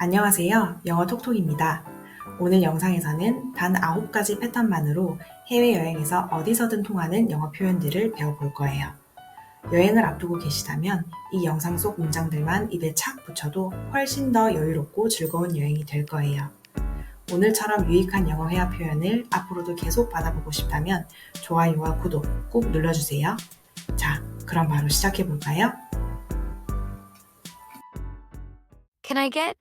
안녕하세요. 영어 톡톡입니다. 오늘 영상에서는 단 9가지 패턴만으로 해외여행에서 어디서든 통하는 영어 표현들을 배워볼 거예요. 여행을 앞두고 계시다면 이 영상 속 문장들만 입에 착 붙여도 훨씬 더 여유롭고 즐거운 여행이 될 거예요. 오늘처럼 유익한 영어 회화 표현을 앞으로도 계속 받아보고 싶다면 좋아요와 구독 꼭 눌러주세요. 자, 그럼 바로 시작해 볼까요? Can I get?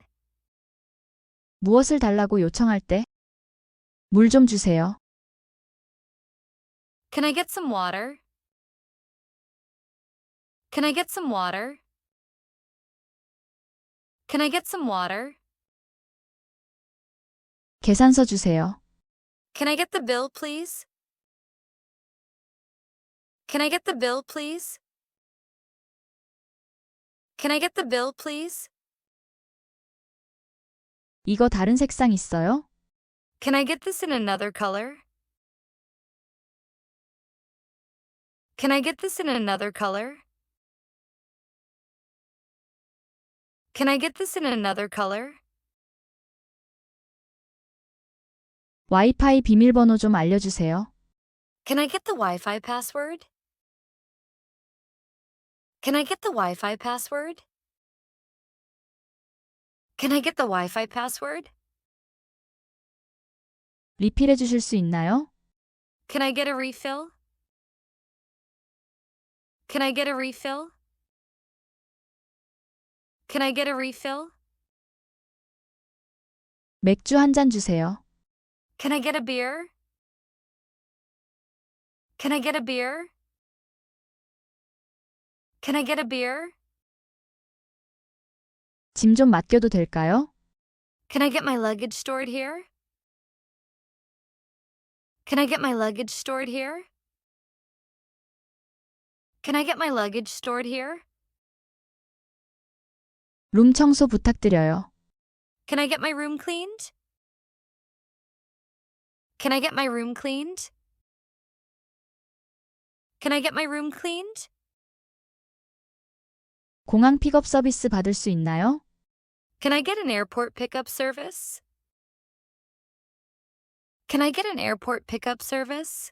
무엇을 달라고 요청할 때 물 좀 주세요. Can I get some water? Can I get some water? Can I get some water? 계산서 주세요. Can I get the bill, please? Can I get the bill, please? Can I get the bill, please? 이거 다른 색상 있어요? Can I get this in another color? Can I get this in another color? Can I get this in another color? 와이파이 비밀번호 좀 알려주세요. Can I get the Wi-Fi password? Can I get the Wi-Fi password? Can I get the Wi-Fi password? 리필해 주실 수 있나요? Can I get a refill? Can I get a refill? Can I get a refill? 맥주 한 잔 주세요. Can I get a beer? Can I get a beer? Can I get a beer? 짐 좀 맡겨도 될까요? Can I get my luggage stored here? Can I get my luggage stored here? Can I get my luggage stored here? 룸 청소 부탁드려요. Can I get my room cleaned? Can I get my room cleaned? Can I get my room cleaned? 공항 픽업 서비스 받을 수 있나요? Can I get an airport pickup service? Can I get an airport pickup service?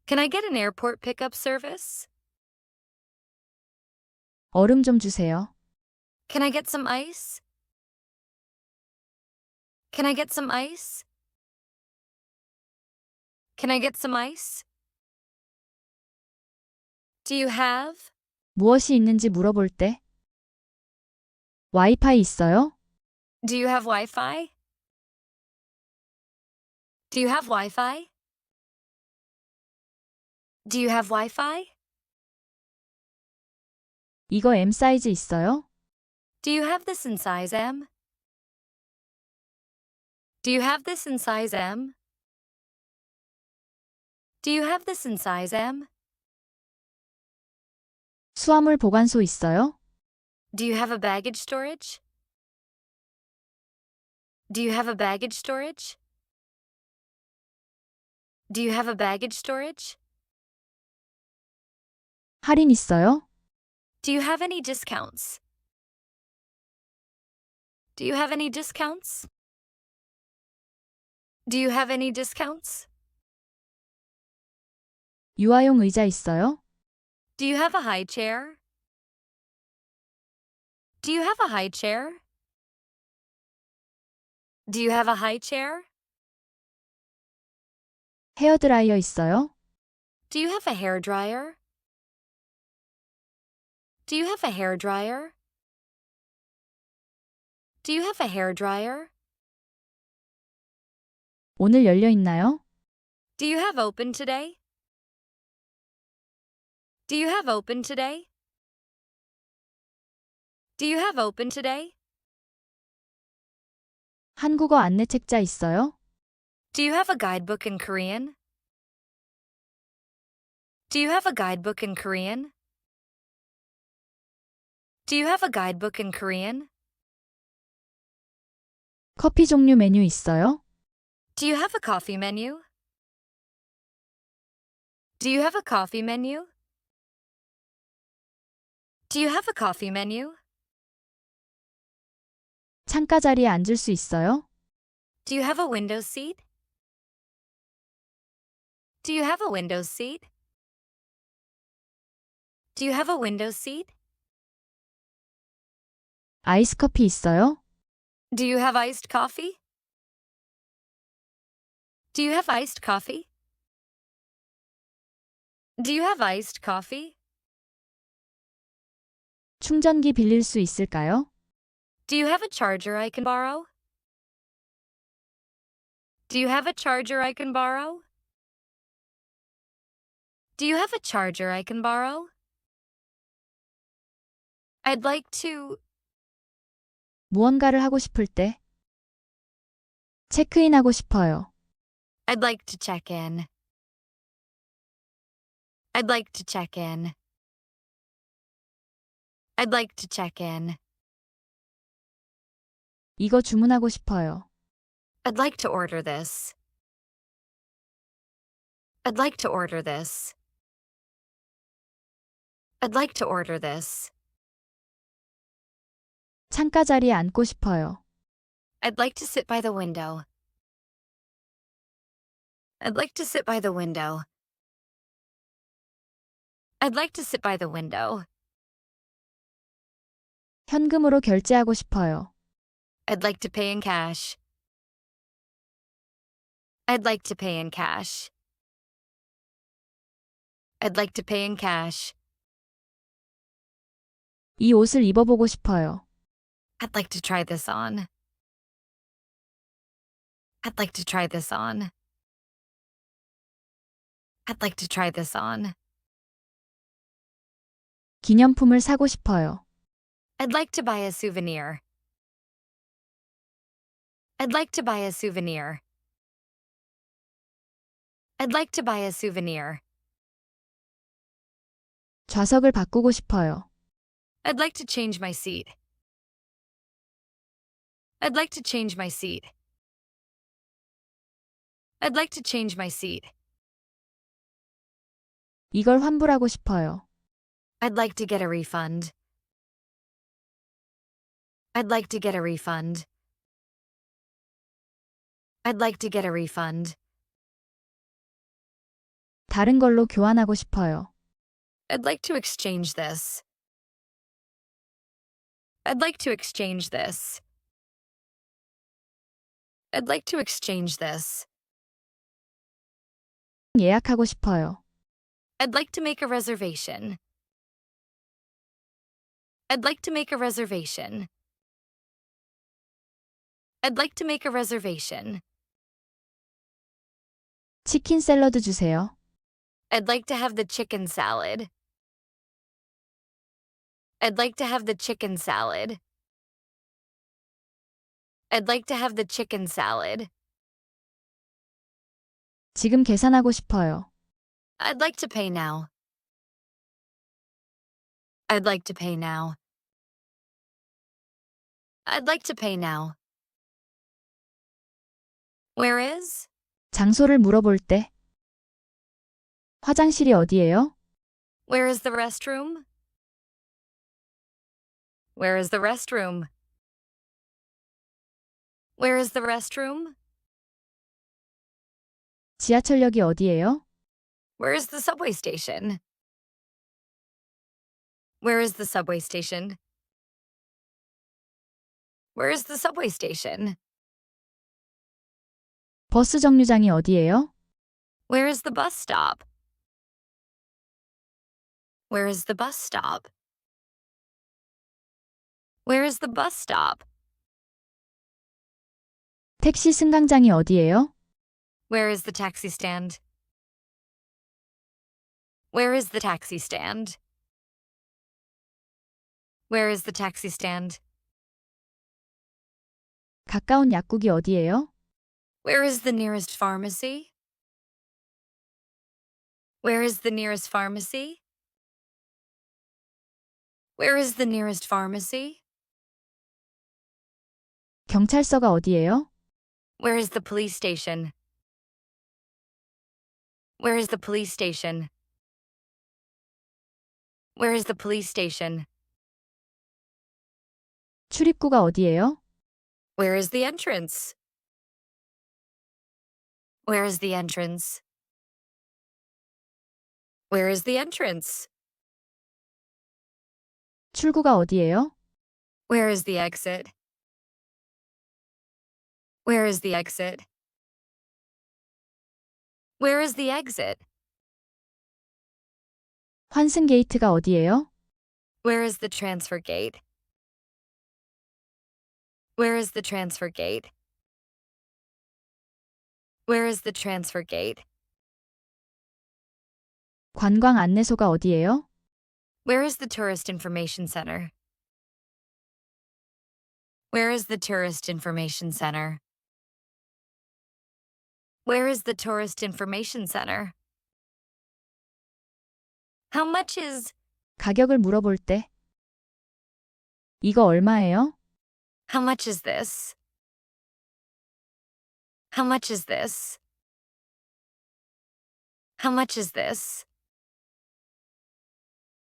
Can I get an airport pickup service? 얼음 좀 주세요. Can I get some ice? Can I get some ice? Can I get some ice? Do you have? 무엇이 있는지 물어볼 때 와이파이 있어요? Do you have Wi-Fi? Do you have Wi-Fi? Do you have Wi-Fi? 이거 M 사이즈 있어요? Do you have this in size M? Do you have this in size M? Do you have this in size M? 수화물 보관소 있어요? Do you have a baggage storage? Do you have a baggage storage? Do you have a baggage storage? 할인 있어요? Do you have any discounts? Do you have any discounts? Do you have any discounts? 유아용 의자 있어요? Do you have a high chair? Do you have a high chair? Do you have a high chair? 헤어드라이어 있어요? Do you have a hair dryer? Do you have a hair dryer? Do you have a hair dryer? 오늘 열려 있나요? Do you have open today? Do you have open today? Do you have open today? 한국어 안내 책자 있어요? Do you have a guidebook in Korean? Do you have a guidebook in Korean? Do you have a guidebook in Korean? 커피 종류 메뉴 있어요? Do you have a coffee menu? Do you have a coffee menu? Do you have a coffee menu? 창가 자리에 앉을 수 있어요? Do you have a window seat? Do you have a window seat? Do you have a window seat? 아이스 커피 있어요? Do you have iced coffee? Do you have iced coffee? Do you have iced coffee? 충전기 빌릴 수 있을까요? Do you have a charger I can borrow? Do you have a charger I can borrow? Do you have a charger I can borrow? I'd like to. 무언가를 하고 싶을 때. 체크인하고 싶어요. I'd like to check in. I'd like to check in. I'd like to check in. 이거 주문하고 싶어요. I'd like to order this. I'd like to order this. I'd like to order this. 창가 자리에 앉고 싶어요. I'd like to sit by the window. I'd like to sit by the window. I'd like to sit by the window. 현금으로 결제하고 싶어요. I'd like to pay in cash. I'd like to pay in cash. I'd like to pay in cash. 이 옷을 입어보고 싶어요. I'd like to try this on. I'd like to try this on. I'd like to try this on. 기념품을 사고 싶어요. I'd like to buy a souvenir. I'd like to buy a souvenir. I'd like to buy a souvenir. 좌석을 바꾸고 싶어요. I'd like to change my seat. I'd like to change my seat. I'd like to change my seat. 이걸 환불하고 싶어요. I'd like to get a refund. I'd like to get a refund. I'd like to get a refund. 다른 걸로 교환하고 싶어요. I'd like to exchange this. I'd like to exchange this. I'd like to exchange this. 예약하고 싶어요. I'd like to make a reservation. I'd like to make a reservation. I'd like to make a reservation. 치킨 샐러드 주세요. I'd like to have the chicken salad. I'd like to have the chicken salad. I'd like to have the chicken salad. 지금 계산하고 싶어요. I'd like to pay now. I'd like to pay now. I'd like to pay now. Where is? 장소를 물어볼 때. 화장실이 어디예요? Where is the restroom? Where is the restroom? Where is the restroom? 지하철역이 어디예요? Where is the subway station? Where is the subway station? Where is the subway station? 버스 정류장이 어디예요? Where is the bus stop? Where is the bus stop? Where is the bus stop? 택시 승강장이 어디예요? Where is the taxi stand? Where is the taxi stand? Where is the taxi stand? 가까운 약국이 어디예요? Where is the nearest pharmacy? Where is the nearest pharmacy? Where is the nearest pharmacy? 경찰서가 어디예요? Where is the police station? Where is the police station? Where is the police station? 출입구가 어디예요? Where is the entrance? Where is the entrance? Where is the entrance? 출구가 어디예요? Where is the exit? Where is the exit? Where is the exit? 환승 게이트가 어디예요? Where is the transfer gate? Where is the transfer gate? Where is the transfer gate? 관광 안내소가 어디예요? Where is the tourist information center? Where is the tourist information center? Where is the tourist information center? How much is 가격을 물어볼 때 이거 얼마예요? How much is this? How much is this? How much is this?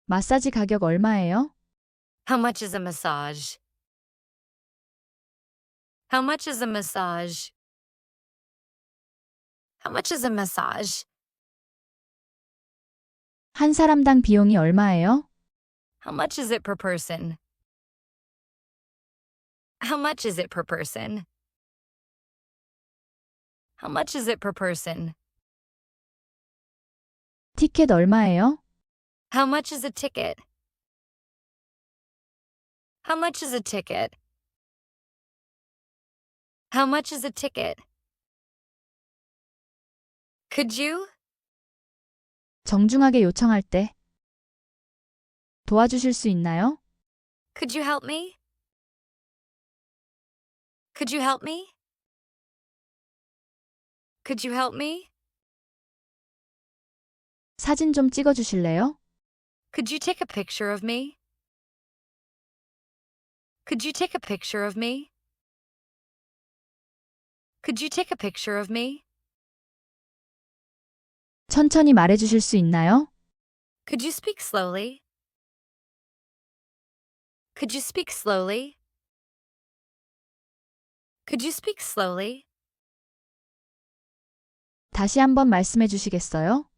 마사지 가격 얼마예요? How much is a massage? How much is a massage? How much is a massage? 한 사람당 비용이 얼마예요? How much is it per person? How much is it per person? How much is it per person? 티켓 얼마예요? How much is a ticket? How much is a ticket? How much is a ticket? Could you? 정중하게 요청할 때 도와주실 수 있나요? Could you help me? Could you help me? Could you help me? 사진 좀 찍어 주실래요? Could you take a picture of me? Could you take a picture of me? Could you take a picture of me? 천천히 말해 주실 수 있나요? Could you speak slowly? Could you speak slowly? Could you speak slowly? 다시 한번 말씀해 주시겠어요?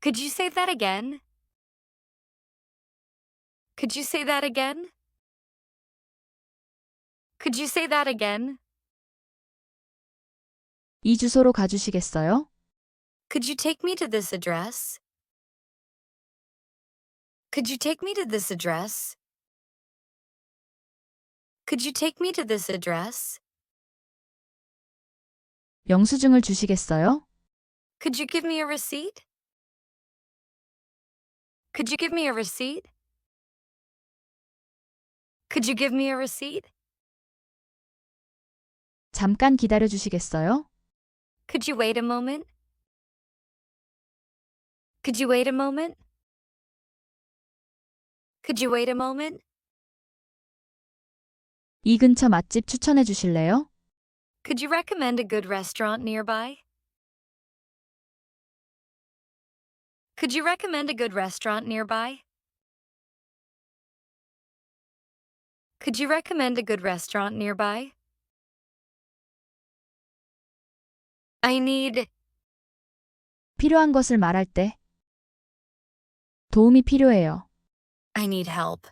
Could you say that again? Could you say that again? Could you say that again? 이 주소로 가주시겠어요? Could you take me to this address? Could you take me to this address? Could you take me to this address? 영수증을 주시겠어요? Could you give me a receipt? Could you give me a receipt? Could you give me a receipt? 잠깐 기다려 주시겠어요? Could you wait a moment? Could you wait a moment? Could you wait a moment? 이 근처 맛집 추천해 주실래요? Could you recommend a good restaurant nearby? Could you recommend a good restaurant nearby? Could you recommend a good restaurant nearby? I need 필요한 것을 말할 때 도움이 필요해요. I need help.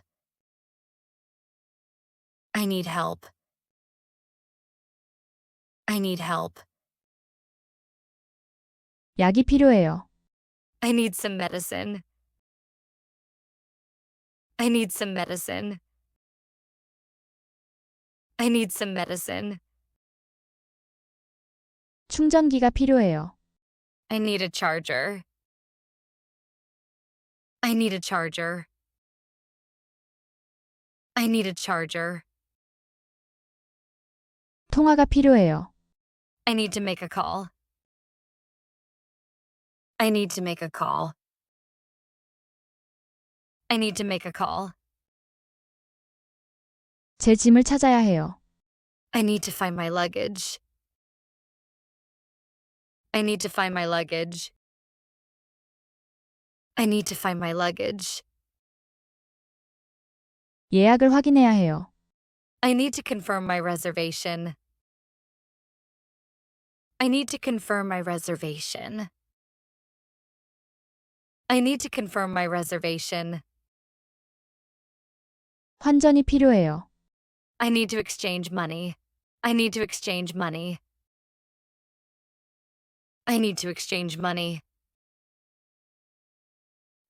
I need help. I need help. 약이 필요해요. I need some medicine. I need some medicine. I need some medicine. 충전기가 필요해요. I need a charger. I need a charger. I need a charger. 통화가 필요해요. I need to make a call. I need to make a call. I need to make a call. 제 짐을 찾아야 해요. I need to find my luggage. I need to find my luggage. I need to find my luggage. 예약을 확인해야 해요. I need to confirm my reservation. I need to confirm my reservation. I need to confirm my reservation. 환전이 필요해요. I need to exchange money. I need to exchange money. I need to exchange money.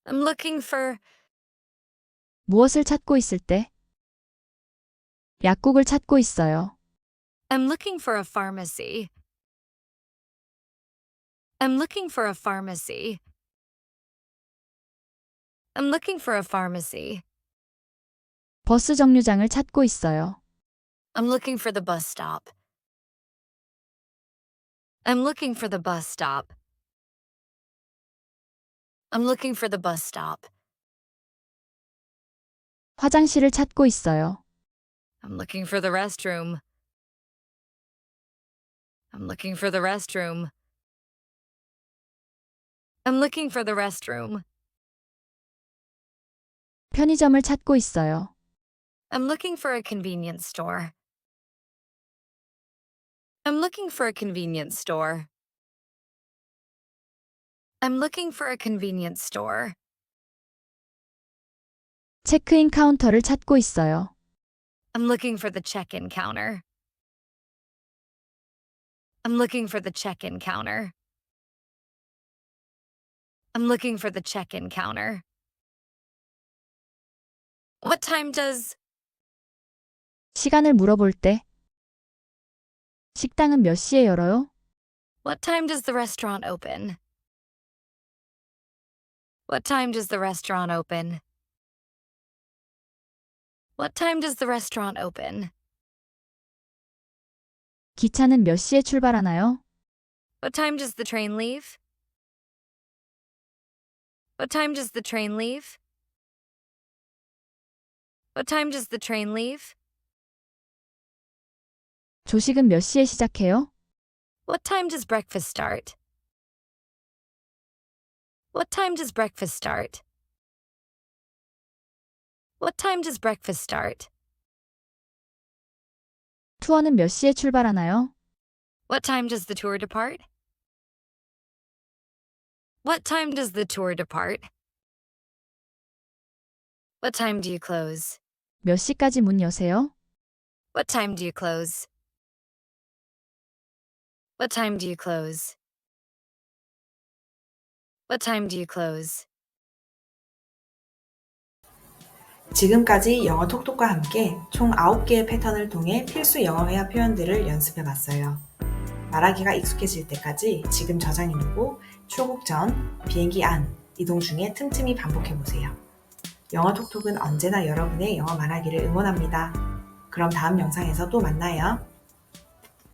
I'm looking for. 무엇을 찾고 있을 때? 약국을 찾고 있어요. I'm looking for a pharmacy. I'm looking for a pharmacy. I'm looking for a pharmacy. 버스 정류장을 찾고 있어요. I'm looking for the bus stop. I'm looking for the bus stop. I'm looking for the bus stop. 화장실을 찾고 있어요. I'm looking for the restroom. I'm looking for the restroom. I'm looking for the restroom. 편의점을 찾고 있어요. I'm looking for a convenience store. I'm looking for a convenience store. I'm looking for a convenience store. 체크인 카운터를 찾고 있어요. I'm looking for the check-in counter. I'm looking for the check-in counter. I'm looking for the check-in counter. What time does. 시간을 물어볼 때. 식당은 몇 시에 열어요? What time does the restaurant open? What time does the restaurant open? What time does the restaurant open? 기차는 몇 시에 출발하나요? What time does the train leave? What time does the train leave? What time does the train leave? 조식은 몇 시에 시작해요? What time does breakfast start? What time does breakfast start? What time does breakfast start? 투어는 몇 시에 출발하나요? What time does the tour depart? What time does the tour depart? What time do you close? 몇 시까지 문 여세요? What time do you close? What time do you close? What time do you close? 지금까지 영어 톡톡과 함께 총 9개의 패턴을 통해 필수 영어 회화 표현들을 연습해 봤어요. 말하기가 익숙해질 때까지 지금 저장해두고 출국 전, 비행기 안, 이동 중에 틈틈이 반복해 보세요. 영어 톡톡은 언제나 여러분의 영어 말하기를 응원합니다. 그럼 다음 영상에서 또 만나요.